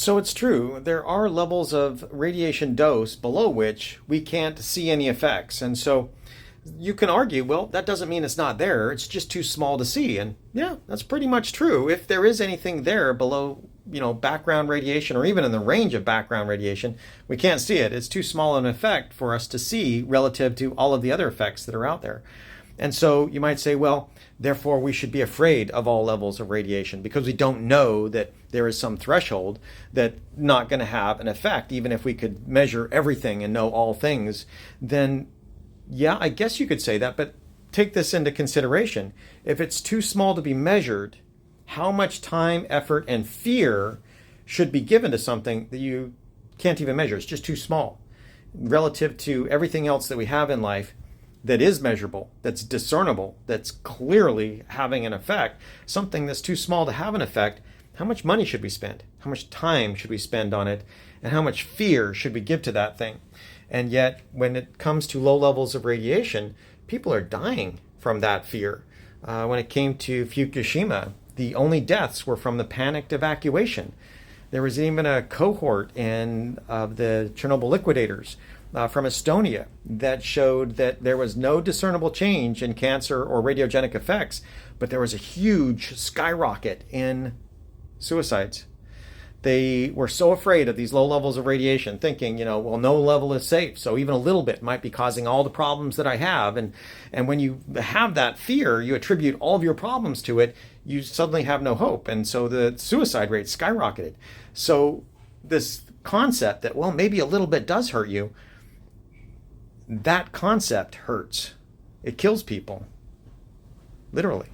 So it's true, there are levels of radiation dose below which we can't see any effects. And so you can argue, well, that doesn't mean it's not there. It's just too small to see. And yeah, that's pretty much true. If there is anything there below, background radiation or even in the range of background radiation, we can't see it. It's too small an effect for us to see relative to all of the other effects that are out there. And so you might say, well, therefore we should be afraid of all levels of radiation because we don't know that there is some threshold that's not going to have an effect. Even if we could measure everything and know all things, then yeah, I guess you could say that, but take this into consideration. If it's too small to be measured, how much time, effort, and fear should be given to something that you can't even measure? It's just too small relative to everything else that we have in life that is measurable, that's discernible, that's clearly having an effect. Something that's too small to have an effect, how much money should we spend? How much time should we spend on it? And how much fear should we give to that thing? And yet, when it comes to low levels of radiation, people are dying from that fear. When it came to Fukushima, the only deaths were from the panicked evacuation. There was even a cohort of the Chernobyl liquidators from Estonia that showed that there was no discernible change in cancer or radiogenic effects, but there was a huge skyrocket in suicides. They were so afraid of these low levels of radiation, thinking, well, no level is safe, so even a little bit might be causing all the problems that I have. And when you have that fear, you attribute all of your problems to it, you suddenly have no hope. And so the suicide rate skyrocketed. So this concept that, well, maybe a little bit does hurt you, that concept hurts. It kills people, literally.